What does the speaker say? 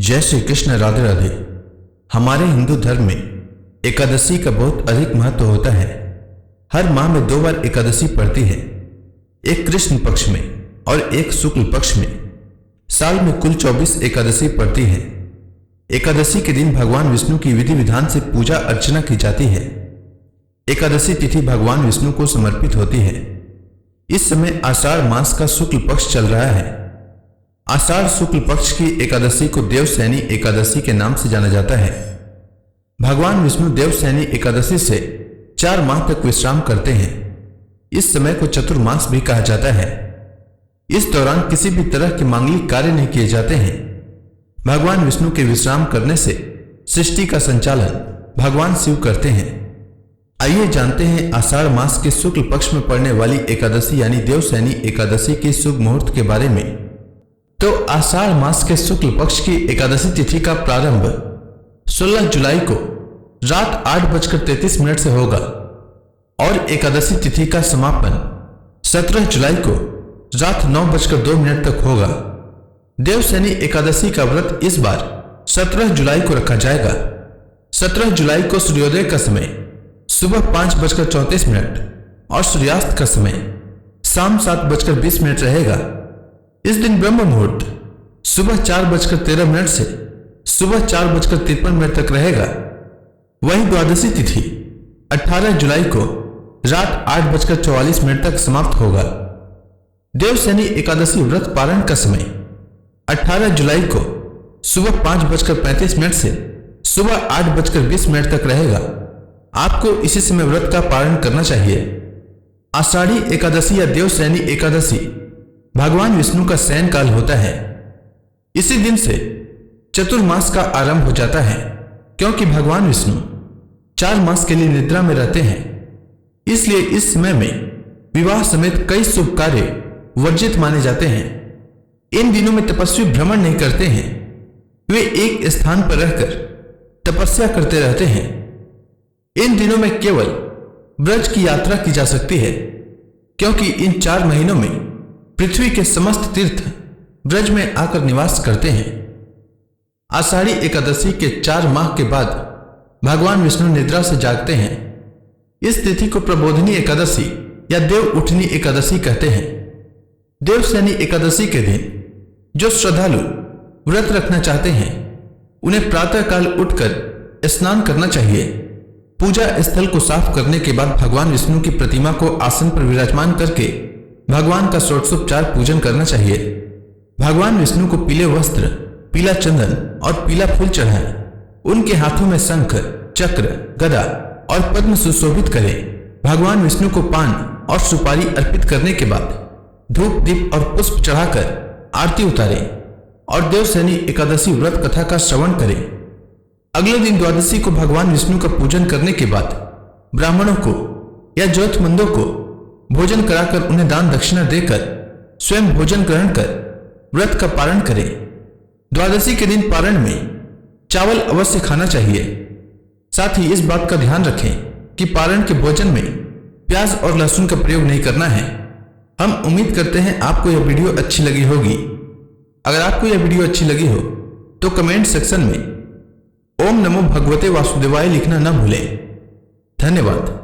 जय श्री कृष्ण। राधे राधे। हमारे हिंदू धर्म में एकादशी का बहुत अधिक महत्व होता है। हर माह में 2 बार एकादशी पड़ती है, एक कृष्ण पक्ष में और एक शुक्ल पक्ष में। साल में कुल 24 एकादशी पड़ती है। एकादशी के दिन भगवान विष्णु की विधि विधान से पूजा अर्चना की जाती है। एकादशी तिथि भगवान विष्णु को समर्पित होती है। इस समय आषाढ़ मास का शुक्ल पक्ष चल रहा है। आषाढ़ शुक्ल पक्ष की एकादशी को देवसैनी एकादशी के नाम से जाना जाता है। भगवान विष्णु देवसैनी एकादशी से 4 माह तक विश्राम करते हैं। इस समय को चतुर्मास भी कहा जाता है। इस दौरान किसी भी तरह के मांगलिक कार्य नहीं किए जाते हैं। भगवान विष्णु के विश्राम करने से सृष्टि का संचालन भगवान शिव करते हैं। आइए जानते हैं आषाढ़ मास के शुक्ल पक्ष में पड़ने वाली एकादशी यानी देवसैनी एकादशी के शुभ मुहूर्त के बारे में। तो आषाढ़ मास के शुक्ल पक्ष की एकादशी तिथि का प्रारंभ 16 जुलाई को रात 8:33 से होगा और एकादशी तिथि का समापन 17 जुलाई को रात 9:02 तक होगा। देवसैनी एकादशी का व्रत इस बार 17 जुलाई को रखा जाएगा। 17 जुलाई को सूर्योदय का समय सुबह 5:34 और सूर्यास्त का समय शाम 7:20 रहेगा। इस दिन ब्रह्म मुहूर्त सुबह 4:13 से सुबह 4:53 तक रहेगा। वहीं द्वादशी तिथि 18 जुलाई को रात 8:44 तक समाप्त होगा। देवसैनी एकादशी व्रत पारण का समय 18 जुलाई को सुबह 5:35 से सुबह 8:20 तक रहेगा। आपको इसी समय व्रत का पारण करना चाहिए। आषाढ़ी एकादशी या देवसैनी एकादशी भगवान विष्णु का शयन काल होता है। इसी दिन से चतुर्मास का आरंभ हो जाता है, क्योंकि भगवान विष्णु 4 मास के लिए निद्रा में रहते हैं। इसलिए इस समय में विवाह समेत कई शुभ कार्य वर्जित माने जाते हैं। इन दिनों में तपस्वी भ्रमण नहीं करते हैं। वे एक स्थान पर रहकर तपस्या करते रहते हैं। इन दिनों में केवल ब्रज की यात्रा की जा सकती है, क्योंकि इन 4 महीनों में पृथ्वी के समस्त तीर्थ ब्रज में आकर निवास करते हैं। आषाढ़ी एकादशी के 4 माह के बाद भगवान विष्णु निद्रा से जागते हैं। इस तिथि को प्रबोधिनी एकादशी या देव उठनी एकादशी कहते हैं। देवसैनी एकादशी के दिन जो श्रद्धालु व्रत रखना चाहते हैं उन्हें प्रातःकाल उठकर स्नान करना चाहिए। पूजा स्थल को साफ करने के बाद भगवान विष्णु की प्रतिमा को आसन पर विराजमान करके भगवान का षोडशोपचार पूजन करना चाहिए। भगवान विष्णु को पीले वस्त्र, पीला चंदन और पीला फूल चढ़ाएं। उनके हाथों में शंख, चक्र, गदा और पद्म सुशोभित करें। भगवान विष्णु को पान और सुपारी अर्पित करने के बाद धूप, दीप और पुष्प चढ़ाकर आरती उतारें और देवसैनी एकादशी व्रत कथा का श्रवण करें। अगले दिन द्वादशी को भगवान विष्णु का पूजन करने के बाद ब्राह्मणों को या जरूरतमंदों को भोजन कराकर उन्हें दान दक्षिणा देकर स्वयं भोजन ग्रहण कर व्रत का पारण करें। द्वादशी के दिन पारण में चावल अवश्य खाना चाहिए। साथ ही इस बात का ध्यान रखें कि पारण के भोजन में प्याज और लहसुन का प्रयोग नहीं करना है। हम उम्मीद करते हैं आपको यह वीडियो अच्छी लगी होगी। अगर आपको यह वीडियो अच्छी लगी हो तो कमेंट सेक्शन में ओम नमो भगवते वासुदेवाय लिखना न भूलें। धन्यवाद।